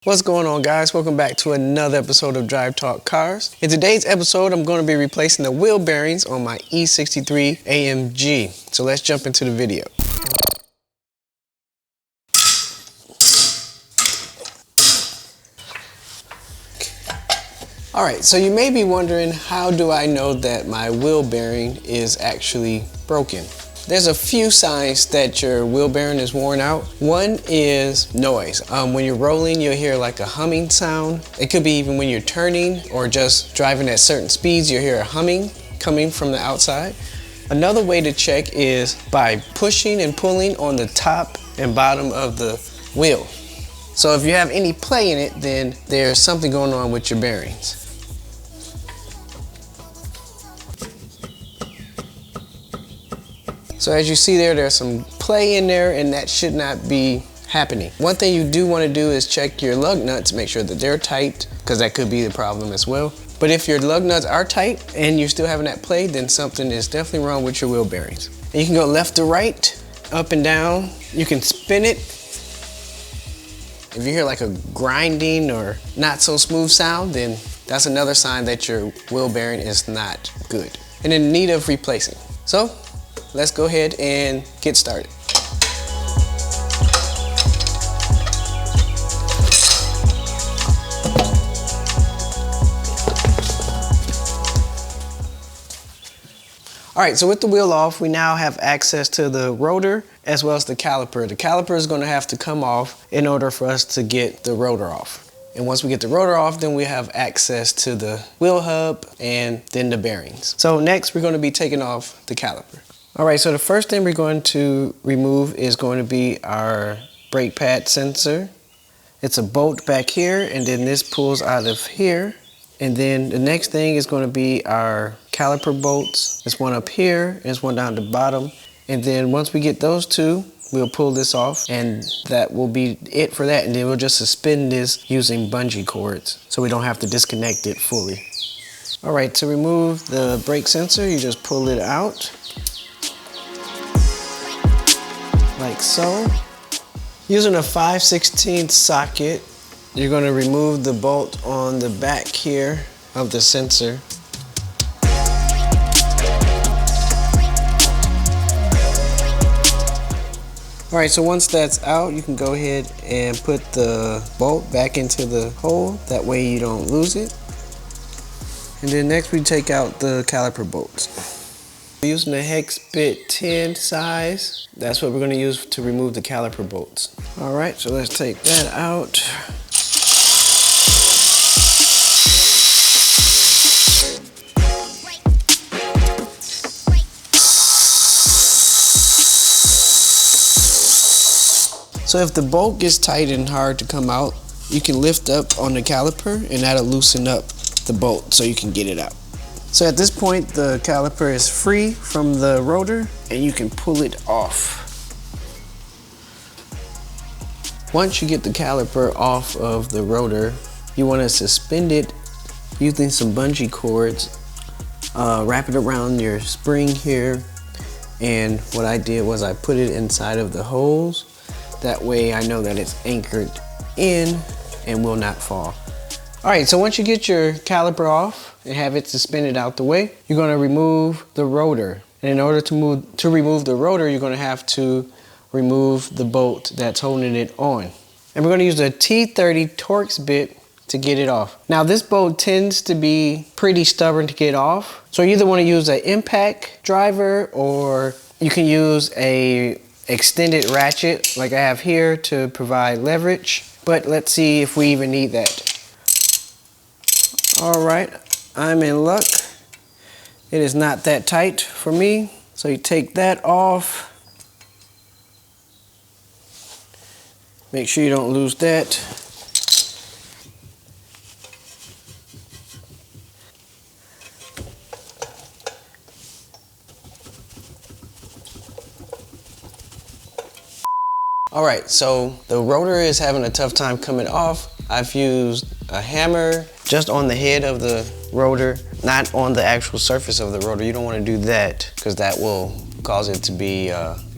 What's going on, guys? Welcome back to another episode of Drive Talk Cars. In today's episode, I'm going to be replacing the wheel bearings on my E63 AMG. So let's jump into the video. Alright, so you may be wondering, how do I know that my wheel bearing is actually broken? There's a few signs that your wheel bearing is worn out. One is noise. When you're rolling, you'll hear like a humming sound. It could be even when you're turning or just driving at certain speeds, you'll hear a humming coming from the outside. Another way to check is by pushing and pulling on the top and bottom of the wheel. So if you have any play in it, then there's something going on with your bearings. So as you see there's some play in there, and that should not be happening. One thing you do want to do is check your lug nuts, make sure that they're tight, because that could be the problem as well. But if your lug nuts are tight and you're still having that play, then something is definitely wrong with your wheel bearings. And you can go left to right, up and down. You can spin it. If you hear like a grinding or not so smooth sound, then that's another sign that your wheel bearing is not good and in need of replacing. So let's go ahead and get started. All right, so with the wheel off, we now have access to the rotor as well as the caliper. The caliper is going to have to come off in order for us to get the rotor off. And once we get the rotor off, then we have access to the wheel hub and then the bearings. So next, we're going to be taking off the caliper. All right, so the first thing we're going to remove is going to be our brake pad sensor. It's a bolt back here, and then this pulls out of here. And then the next thing is going to be our caliper bolts. There's one up here, and there's one down the bottom. And then once we get those two, we'll pull this off, and that will be it for that. And then we'll just suspend this using bungee cords so we don't have to disconnect it fully. All right, to remove the brake sensor, you just pull it out. Like so. Using a 5/16 socket, you're going to remove the bolt on the back here of the sensor. All right, so once that's out, you can go ahead and put the bolt back into the hole. That way you don't lose it. And then next we take out the caliper bolts. Using a hex bit 10 size, that's what we're going to use to remove the caliper bolts. All right, so let's take that out. So if the bolt gets tight and hard to come out, you can lift up on the caliper and that'll loosen up the bolt so you can get it out. So at this point, the caliper is free from the rotor and you can pull it off. Once you get the caliper off of the rotor, you want to suspend it using some bungee cords. Wrap it around your spring here. And what I did was I put it inside of the holes. That way I know that it's anchored in and will not fall. All right, so once you get your caliper off and have it suspended out the way, you're going to remove the rotor. And in order to remove the rotor, you're going to have to remove the bolt that's holding it on. And we're going to use a T30 Torx bit to get it off. Now this bolt tends to be pretty stubborn to get off. So you either want to use an impact driver, or you can use a extended ratchet like I have here to provide leverage. But let's see if we even need that. All right, I'm in luck. It is not that tight for me. So you take that off. Make sure you don't lose that. All right, so the rotor is having a tough time coming off. I've used a hammer just on the head of the rotor, not on the actual surface of the rotor. You don't want to do that because that will cause it to be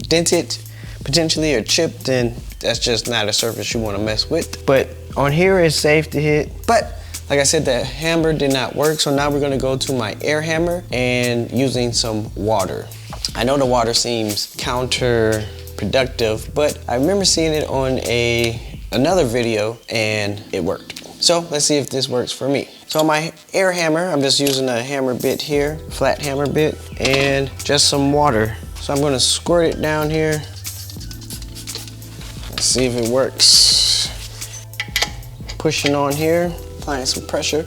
dented potentially or chipped, and that's just not a surface you want to mess with. But On here it's safe to hit, but like I said, the hammer did not work, so now we're gonna go to my air hammer and using some water. I know the water seems counterproductive, but I remember seeing it on another video and it worked. So let's see if this works for me. So on my air hammer, I'm just using a hammer bit here, flat hammer bit, and just some water. So I'm gonna squirt it down here. Let's see if it works. Pushing on here, applying some pressure.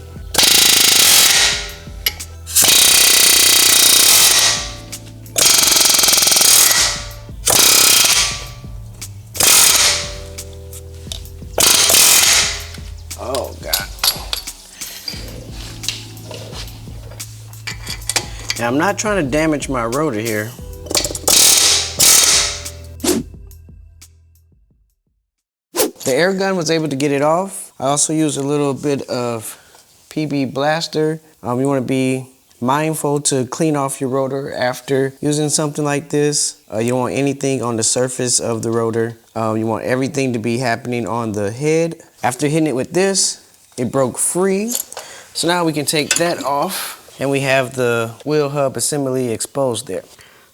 Oh God. Now I'm not trying to damage my rotor here. The air gun was able to get it off. I also used a little bit of PB Blaster. You want to be mindful to clean off your rotor after using something like this. You don't want anything on the surface of the rotor. You want everything to be happening on the head. After hitting it with this, it broke free. So now we can take that off and we have the wheel hub assembly exposed there.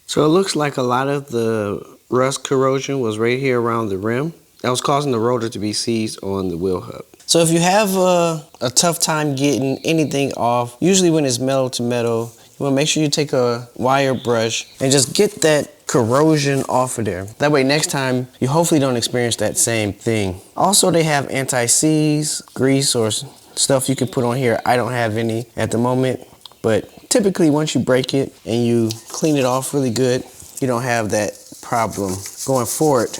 So it looks like a lot of the rust corrosion was right here around the rim. That was causing the rotor to be seized on the wheel hub. So if you have a tough time getting anything off, usually when it's metal to metal, you want to make sure you take a wire brush and just get that corrosion off of there. That way next time you hopefully don't experience that same thing. Also, they have anti-seize, grease, or stuff you can put on here. I don't have any at the moment, but typically once you break it and you clean it off really good, you don't have that problem going forward.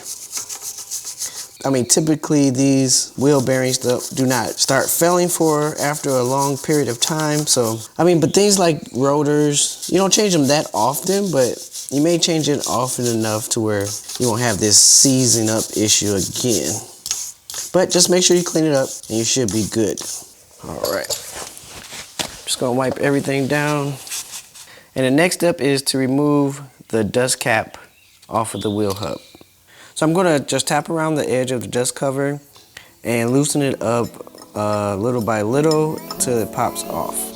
I mean, typically these wheel bearings do not start failing after a long period of time. So, I mean, but things like rotors, you don't change them that often, but you may change it often enough to where you won't have this seizing up issue again. But just make sure you clean it up and you should be good. All right. Just gonna wipe everything down. And the next step is to remove the dust cap off of the wheel hub. So I'm gonna just tap around the edge of the dust cover and loosen it up little by little till it pops off.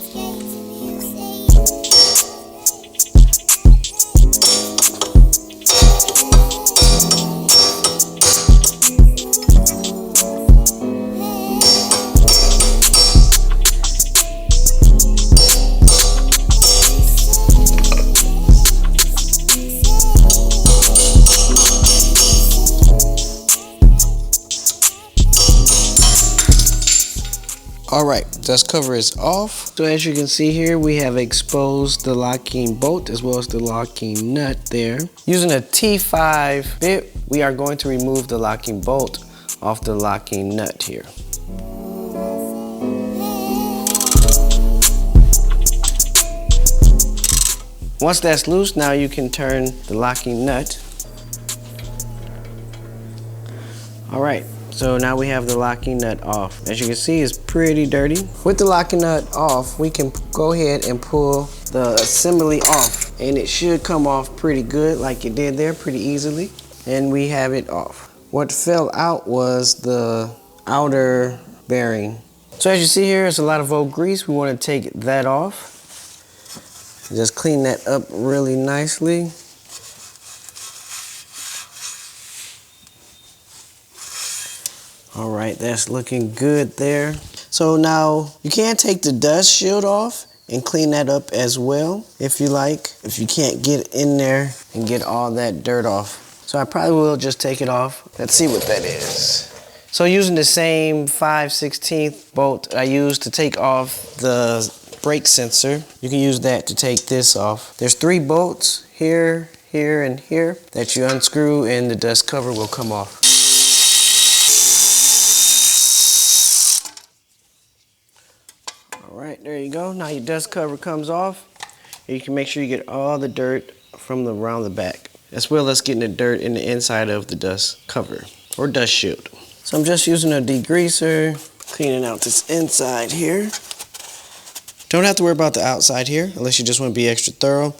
All right, dust cover is off. So as you can see here, we have exposed the locking bolt as well as the locking nut there. Using a T5 bit, we are going to remove the locking bolt off the locking nut here. Once that's loose, now you can turn the locking nut. All right. So now we have the locking nut off. As you can see, it's pretty dirty. With the locking nut off, we can go ahead and pull the assembly off, and it should come off pretty good like it did there, pretty easily. And we have it off. What fell out was the outer bearing. So as you see here, it's a lot of old grease. We want to take that off. Just clean that up really nicely. All right, that's looking good there. So now you can take the dust shield off and clean that up as well if you like, if you can't get in there and get all that dirt off. So I probably will just take it off. Let's see what that is. So using the same 5/16 bolt I used to take off the brake sensor, you can use that to take this off. There's 3 bolts here, here, and here that you unscrew and the dust cover will come off. All right, there you go. Now your dust cover comes off. You can make sure you get all the dirt from around the back, as well as getting the dirt in the inside of the dust cover or dust shield. So I'm just using a degreaser, cleaning out this inside here. Don't have to worry about the outside here unless you just want to be extra thorough,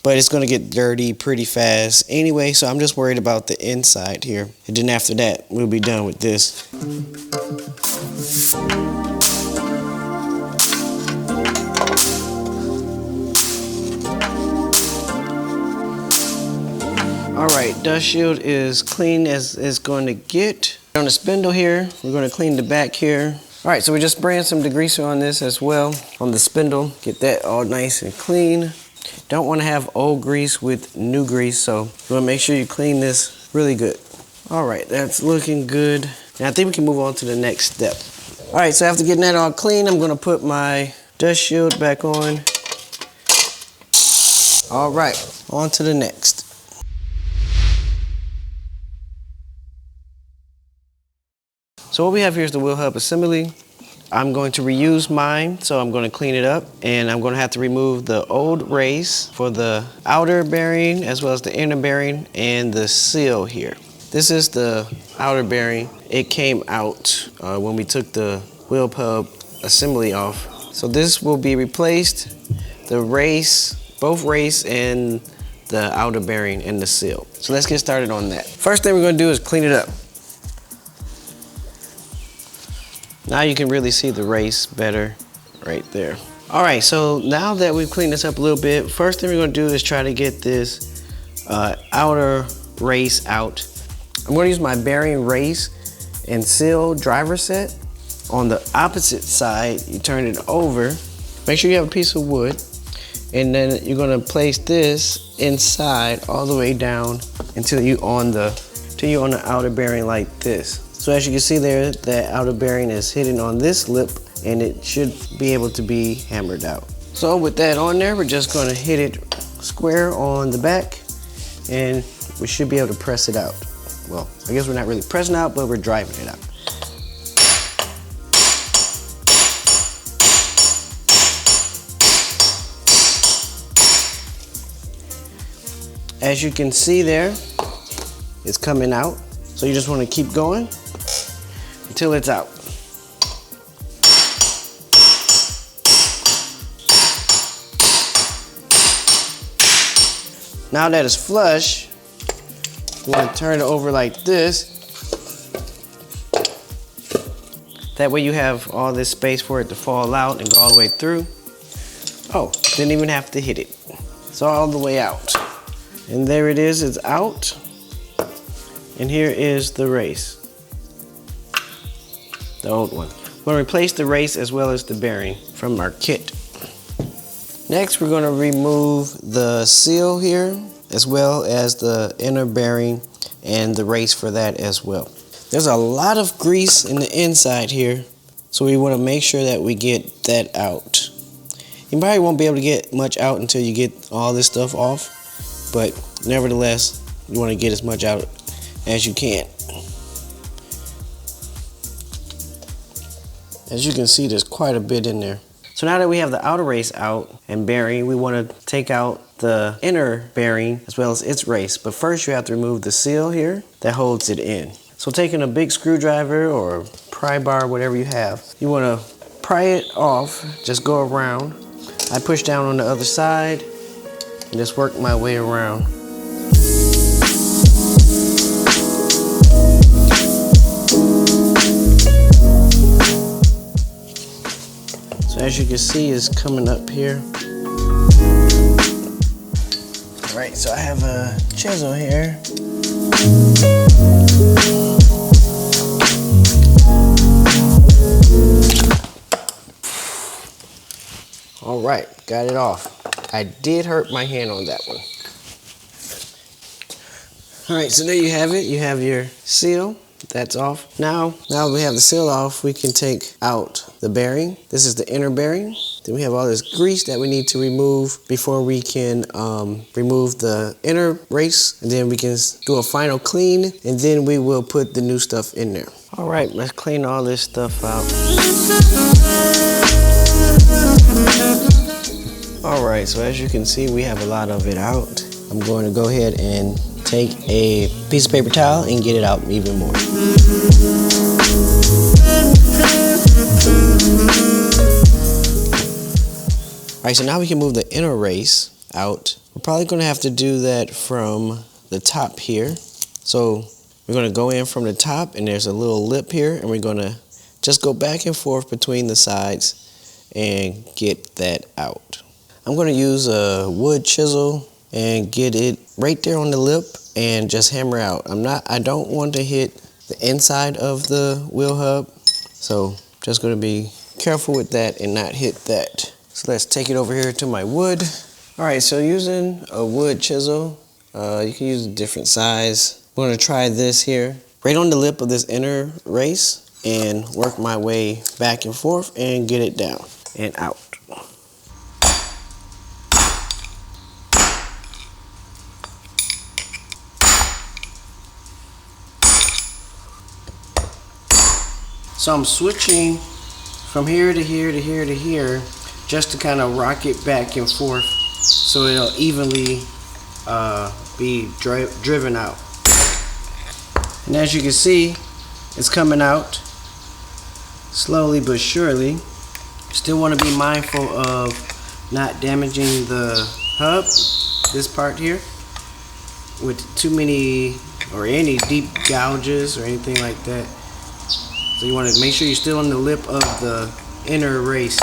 but it's going to get dirty pretty fast anyway, so I'm just worried about the inside here. And then after that, we'll be done with this. Alright, dust shield is clean as it's going to get. On the spindle here, we're going to clean the back here. Alright, so we're just spraying some degreaser on this as well, on the spindle. Get that all nice and clean. Don't want to have old grease with new grease, so you want to make sure you clean this really good. Alright, that's looking good. Now I think we can move on to the next step. Alright, so after getting that all clean, I'm going to put my dust shield back on. Alright, on to the next. So what we have here is the wheel hub assembly. I'm going to reuse mine, so I'm going to clean it up, and I'm going to have to remove the old race for the outer bearing as well as the inner bearing and the seal here. This is the outer bearing. It came out when we took the wheel hub assembly off. So this will be replaced, the race, both race and the outer bearing and the seal. So let's get started on that. First thing we're going to do is clean it up. Now you can really see the race better right there. All right, so now that we've cleaned this up a little bit, first thing we're gonna do is try to get this outer race out. I'm gonna use my bearing race and seal driver set. On the opposite side, you turn it over. Make sure you have a piece of wood, and then you're gonna place this inside all the way down until you're on the outer bearing like this. So as you can see there, that outer bearing is hitting on this lip, and it should be able to be hammered out. So with that on there, we're just gonna hit it square on the back, and we should be able to press it out. Well, I guess we're not really pressing out, but we're driving it out. As you can see there, it's coming out. So you just want to keep going until it's out. Now that it's flush, you want to turn it over like this. That way you have all this space for it to fall out and go all the way through. Oh, didn't even have to hit it. It's all the way out. And there it is, it's out. And here is the race, the old one. We're gonna replace the race as well as the bearing from our kit. Next, we're gonna remove the seal here as well as the inner bearing and the race for that as well. There's a lot of grease in the inside here, so we wanna make sure that we get that out. You probably won't be able to get much out until you get all this stuff off, but nevertheless, you wanna get as much out as you can. As you can see, there's quite a bit in there. So now that we have the outer race out and bearing, we want to take out the inner bearing as well as its race. But first you have to remove the seal here that holds it in. So taking a big screwdriver or pry bar, whatever you have, you want to pry it off, just go around. I push down on the other side and just work my way around. As you can see, it's coming up here. All right, so I have a chisel here. All right, got it off. I did hurt my hand on that one. All right, so there you have it. You have your seal. That's off. Now we have the seal off, we can take out the bearing. This is the inner bearing. Then we have all this grease that we need to remove before we can remove the inner race. And then we can do a final clean, and then we will put the new stuff in there. All right, let's clean all this stuff out. All right, so as you can see, we have a lot of it out. I'm going to go ahead and take a piece of paper towel and get it out even more. All right, so now we can move the inner race out. We're probably gonna have to do that from the top here. So we're gonna go in from the top, and there's a little lip here, and we're gonna Just go back and forth between the sides and get that out. I'm going to use a wood chisel and get it right there on the lip and just hammer out. I don't want to hit the inside of the wheel hub, so just going to be careful with that and not hit that. So let's take it over here to my wood. Alright, so using a wood chisel, you can use a different size. I'm going to try this here, right on the lip of this inner race, and work my way back and forth and get it down and out. So I'm switching from here to here to here to here just to kind of rock it back and forth so it'll evenly be driven out. And as you can see, it's coming out slowly but surely. Still want to be mindful of not damaging the hub, this part here, with too many or any deep gouges or anything like that. So you want to make sure you're still on the lip of the inner race.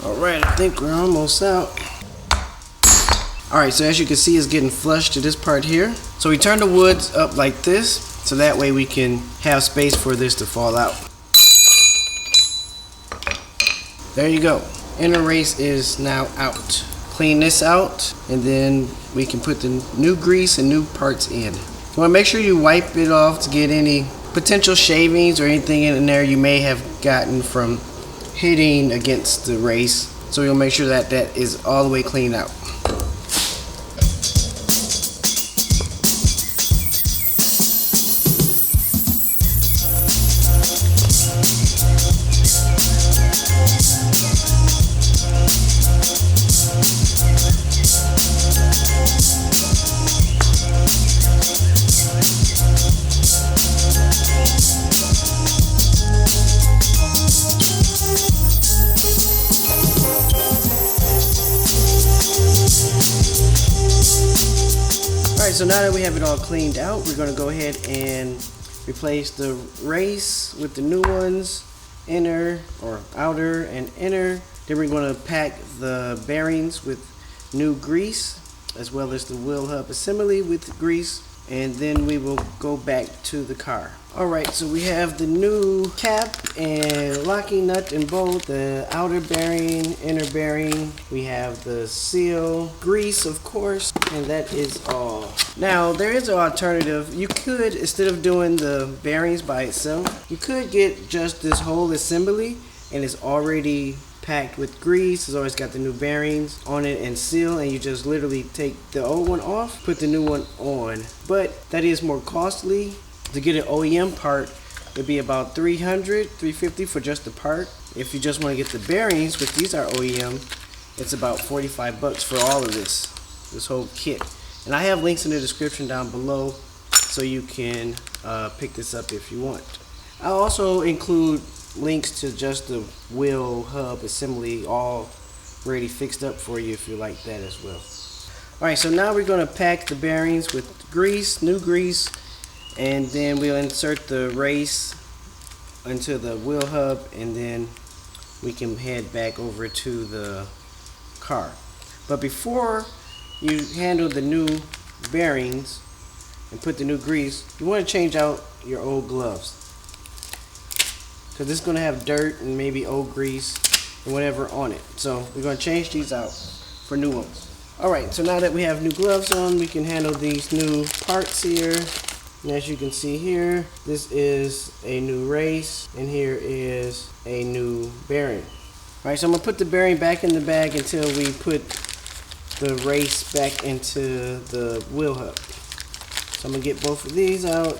Alright, I think we're almost out. Alright, so as you can see, it's getting flush to this part here. So we turn the woods up like this, so that way we can have space for this to fall out. There you go. Inner race is now out. Clean this out, and then we can put the new grease and new parts in. You want to make sure you wipe it off to get any potential shavings or anything in there you may have gotten from hitting against the race. So you'll make sure that that is all the way cleaned out. Alright, so now that we have it all cleaned out, we're going to go ahead and replace the race with the new ones, inner or outer and inner. Then we're going to pack the bearings with new grease, as well as the wheel hub assembly with grease, and then we will go back to the car. Alright, so we have the new cap and locking nut and bolt, the outer bearing, inner bearing. We have the seal, grease of course, and that is all. Now there is an alternative. You could, instead of doing the bearings by itself, you could get just this whole assembly and it's already packed with grease. It's always got the new bearings on it and seal, and you just literally take the old one off, put the new one on. But that is more costly. To get an OEM part, it'd be about $300, $350 for just the part. If you just want to get the bearings, which these are OEM, it's about $45 for all of this whole kit. And I have links in the description down below so you can pick this up if you want. I'll also include links to just the wheel hub assembly all ready fixed up for you if you like that as well. Alright, so now we're going to pack the bearings with grease, new grease, and then we'll insert the race into the wheel hub, and then we can head back over to the car. But before you handle the new bearings and put the new grease, you want to change out your old gloves, because it's going to have dirt and maybe old grease and whatever on it. So we're going to change these out for new ones. Alright, so now that we have new gloves on, we can handle these new parts here. And as you can see here, this is a new race, and here is a new bearing. Alright, so I'm going to put the bearing back in the bag until we put the race back into the wheel hub. So I'm going to get both of these out.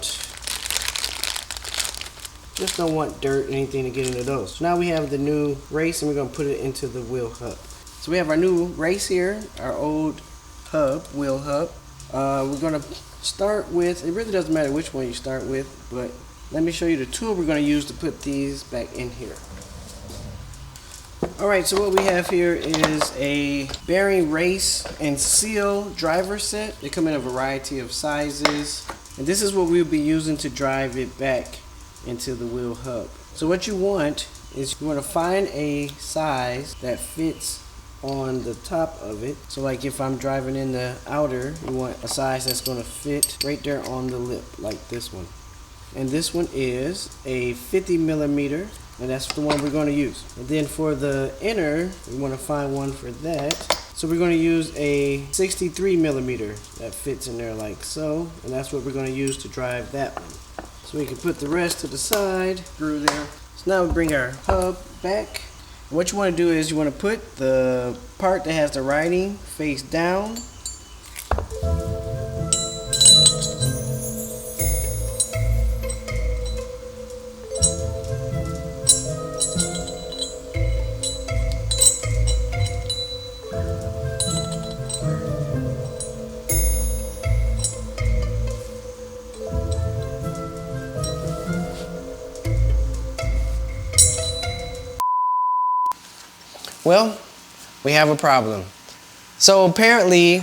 Just don't want dirt or anything to get into those. So now we have the new race, and we're going to put it into the wheel hub. So we have our new race here, our old hub, wheel hub. We're going to start with, it really doesn't matter which one you start with, but let me show you the tool we're going to use to put these back in here. Alright, so what we have here is a bearing race and seal driver set. They come in a variety of sizes. And this is what we'll be using to drive it back into the wheel hub. So what you want is you want to find a size that fits on the top of it. So like if I'm driving in the outer, you want a size that's going to fit right there on the lip, like this one. And this one is a 50 millimeter, and that's the one we're going to use. And then for the inner, we want to find one for that. So we're going to use a 63 millimeter that fits in there like so, and that's what we're going to use to drive that one. So we can put the rest to the side, through there. So now we bring our hub back. What you want to do is you want to put the part that has the writing face down. Well, we have a problem. So apparently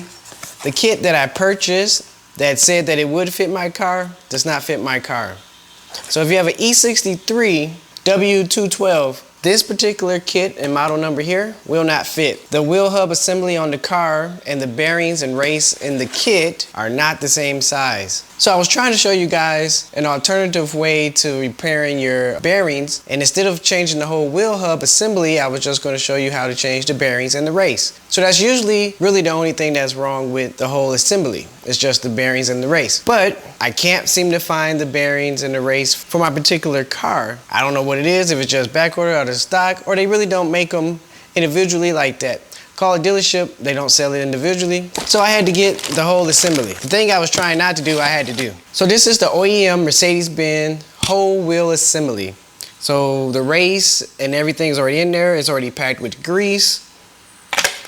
the kit that I purchased that said that it would fit my car does not fit my car. So if you have an E63 W212, this particular kit and model number here will not fit. The wheel hub assembly on the car and the bearings and race in the kit are not the same size. So I was trying to show you guys an alternative way to repairing your bearings, and instead of changing the whole wheel hub assembly, I was just going to show you how to change the bearings and the race. So that's usually really the only thing that's wrong with the whole assembly. It's just the bearings and the race. But I can't seem to find the bearings and the race for my particular car. I don't know what it is, if it's just back order out of stock, or they really don't make them individually like that. Call a dealership, they don't sell it individually. So I had to get the whole assembly. The thing I was trying not to do, I had to do. So this is the OEM Mercedes-Benz whole wheel assembly. So the race and everything's already in there. It's already packed with grease.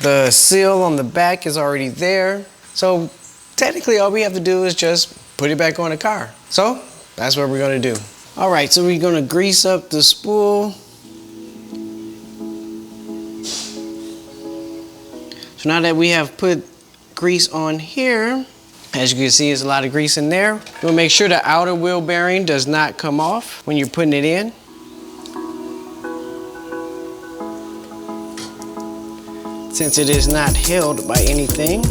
The seal on the back is already there. So technically all we have to do is just put it back on the car. So that's what we're gonna do. All right, so we're gonna grease up the spool. So now that we have put grease on here, as you can see, there's a lot of grease in there. We'll make sure the outer wheel bearing does not come off when you're putting it in. Since it is not held by anything.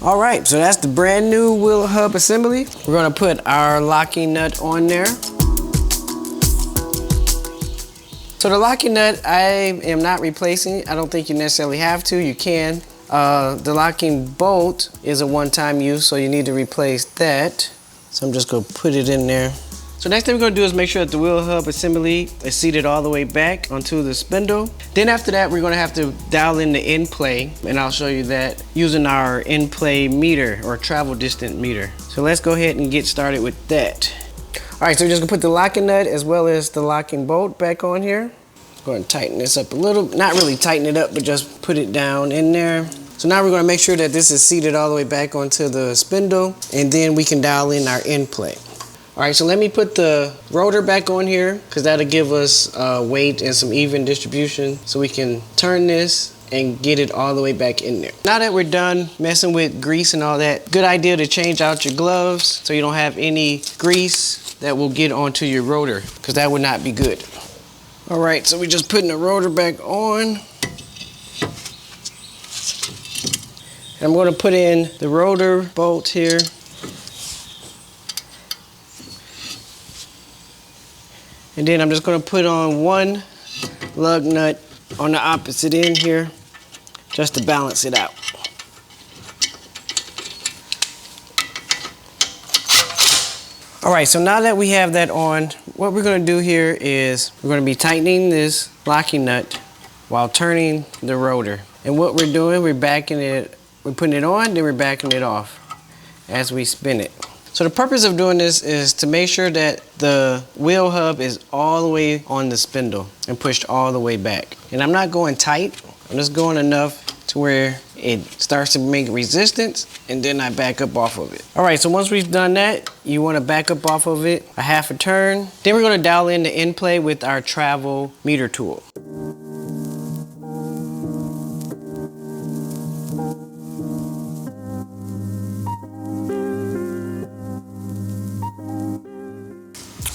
All right, so that's the brand new wheel hub assembly. We're gonna put our locking nut on there. So the locking nut, I am not replacing. I don't think you necessarily have to. You can. The locking bolt is a one-time use, so you need to replace that. So I'm just gonna put it in there. So next thing we're gonna do is make sure that the wheel hub assembly is seated all the way back onto the spindle. Then after that, we're gonna have to dial in the Endplay, and I'll show you that using our Endplay meter or travel distance meter. So let's go ahead and get started with that. All right, so we're just gonna put the locking nut as well as the locking bolt back on here. Go ahead and tighten this up a little, not really tighten it up, but just put it down in there. So now we're gonna make sure that this is seated all the way back onto the spindle, and then we can dial in our Endplay. All right, so let me put the rotor back on here because that'll give us weight and some even distribution so we can turn this and get it all the way back in there. Now that we're done messing with grease and all that, good idea to change out your gloves so you don't have any grease that will get onto your rotor because that would not be good. All right, so we're just putting the rotor back on. I'm going to put in the rotor bolt here. And then I'm just going to put on one lug nut on the opposite end here just to balance it out. All right, so now that we have that on, what we're going to do here is we're going to be tightening this locking nut while turning the rotor. And what we're doing, we're backing it, we're putting it on, then we're backing it off as we spin it. So the purpose of doing this is to make sure that the wheel hub is all the way on the spindle and pushed all the way back. And I'm not going tight, I'm just going enough to where it starts to make resistance, and then I back up off of it. All right, so once we've done that, you want to back up off of it a half a turn. Then we're going to dial in the Endplay with our travel meter tool.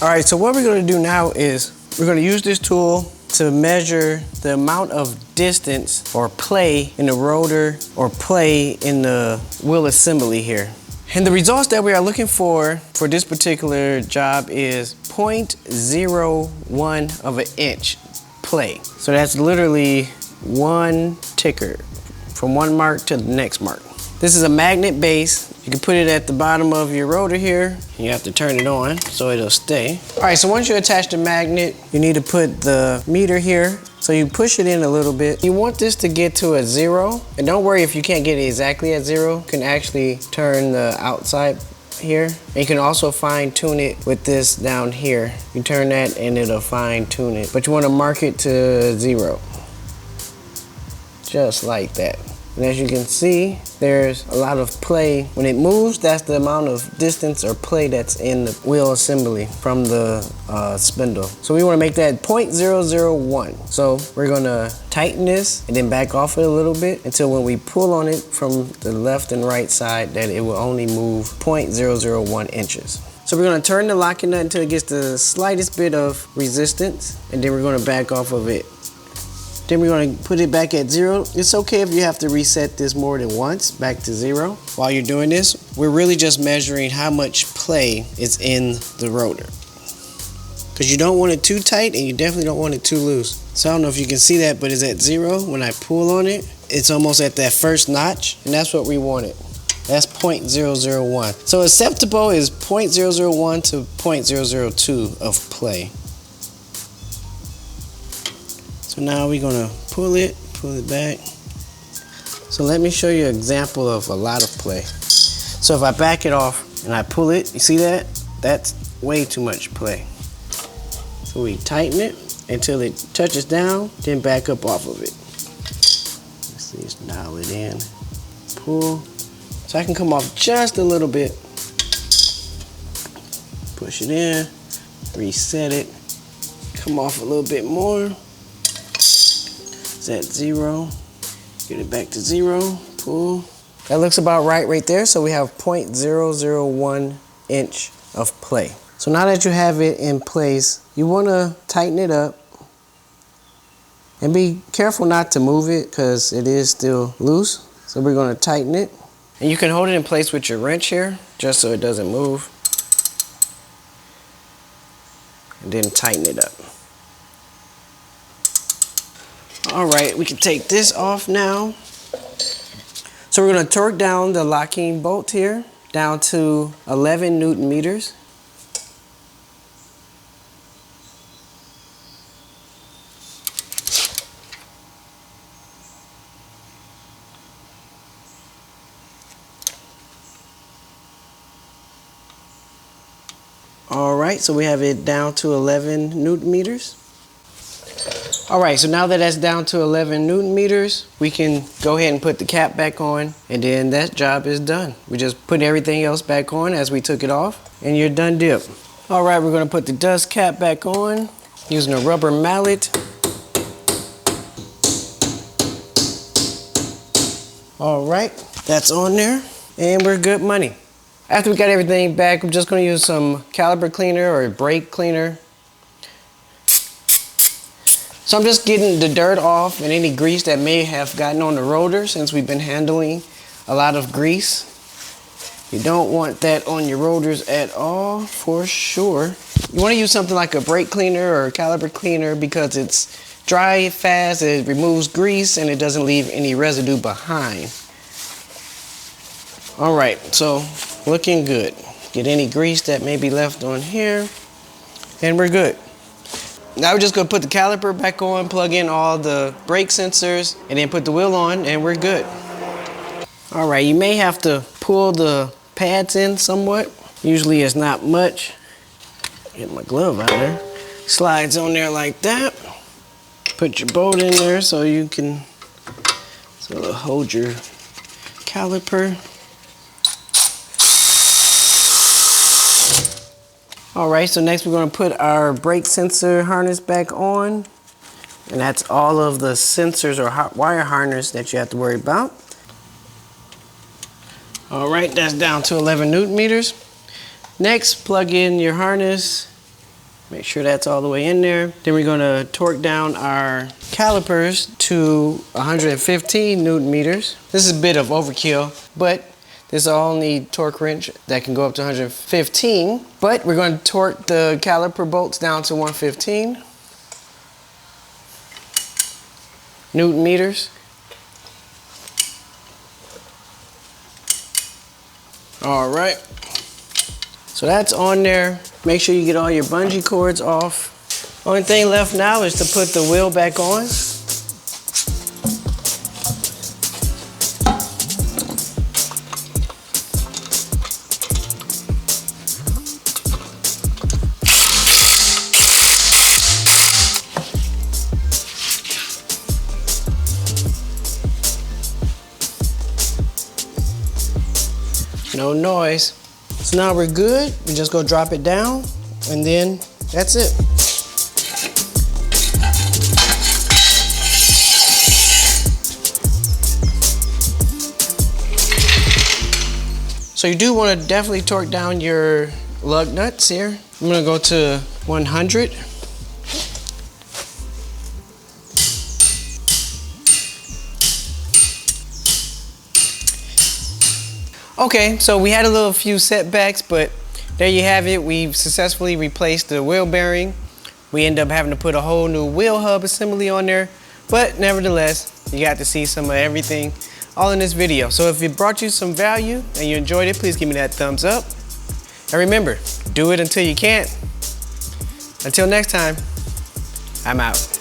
All right, so what we're gonna do now is we're gonna use this tool to measure the amount of distance or play in the rotor or play in the wheel assembly here. And the results that we are looking for this particular job is 0.01 of an inch play. So that's literally one ticker from one mark to the next mark. This is a magnet base. You can put it at the bottom of your rotor here. You have to turn it on so it'll stay. All right, so once you attach the magnet, you need to put the meter here. So you push it in a little bit. You want this to get to a 0. And don't worry if you can't get it exactly at 0. You can actually turn the outside here. And you can also fine tune it with this down here. You turn that and it'll fine tune it. But you want to mark it to 0. Just like that. And as you can see, there's a lot of play. When it moves, that's the amount of distance or play that's in the wheel assembly from the spindle. So we want to make that 0.001. So we're going to tighten this and then back off it a little bit until when we pull on it from the left and right side, that it will only move 0.001 inches. So we're going to turn the locking nut until it gets the slightest bit of resistance, and then we're going to back off of it. Then we're going to put it back at 0. It's okay if you have to reset this more than once, back to 0. While you're doing this, we're really just measuring how much play is in the rotor. Because you don't want it too tight and you definitely don't want it too loose. So I don't know if you can see that, but it's at 0. When I pull on it, it's almost at that first notch, and that's what we wanted. That's 0.001. So acceptable is 0.001 to 0.002 of play. So now we're gonna pull it back. So let me show you an example of a lot of play. So if I back it off and I pull it, you see that? That's way too much play. So we tighten it until it touches down, then back up off of it. Let's see, let's dial it in. Pull. So I can come off just a little bit. Push it in, reset it, come off a little bit more. It's at 0. Get it back to 0. Pull. That looks about right there. So we have 0.001 inch of play. So now that you have it in place, you want to tighten it up. And be careful not to move it because it is still loose. So we're going to tighten it. And you can hold it in place with your wrench here, just so it doesn't move. And then tighten it up. All right, we can take this off now. So we're going to torque down the locking bolt here down to 11 Newton meters. All right, so we have it down to 11 Newton meters. All right, so now that that's down to 11 Newton meters, we can go ahead and put the cap back on, and then that job is done. We just put everything else back on as we took it off, and you're done dip. All right, we're gonna put the dust cap back on using a rubber mallet. All right, that's on there, and we're good money. After we got everything back, I'm just gonna use some caliper cleaner or brake cleaner. So I'm just getting the dirt off and any grease that may have gotten on the rotor since we've been handling a lot of grease. You don't want that on your rotors at all, for sure. You want to use something like a brake cleaner or a caliper cleaner because it's dry fast, it removes grease, and it doesn't leave any residue behind. All right, so looking good. Get any grease that may be left on here, and we're good. Now we're just gonna put the caliper back on, plug in all the brake sensors, and then put the wheel on, and we're good. All right, you may have to pull the pads in somewhat. Usually it's not much. Get my glove out there. Slides on there like that. Put your bolt in there so you can sort of hold your caliper. All right, so next we're gonna put our brake sensor harness back on. And that's all of the sensors or wire harness that you have to worry about. All right, that's down to 11 Newton meters. Next, plug in your harness Make sure that's all the way in there. Then we're gonna torque down our calipers to 115 Newton meters. This is a bit of overkill, but this is our only torque wrench that can go up to 115. But we're gonna torque the caliper bolts down to 115 Newton meters. All right, so that's on there. Make sure you get all your bungee cords off. Only thing left now is to put the wheel back on. No noise. So now we're good. We just go drop it down and then that's it. So you do want to definitely torque down your lug nuts here. I'm going to go to 100. Okay, so we had a few setbacks, but there you have it. We've successfully replaced the wheel bearing. We end up having to put a whole new wheel hub assembly on there, but nevertheless, you got to see some of everything all in this video. So if it brought you some value and you enjoyed it, please give me that thumbs up. And remember, do it until you can't. Until next time, I'm out.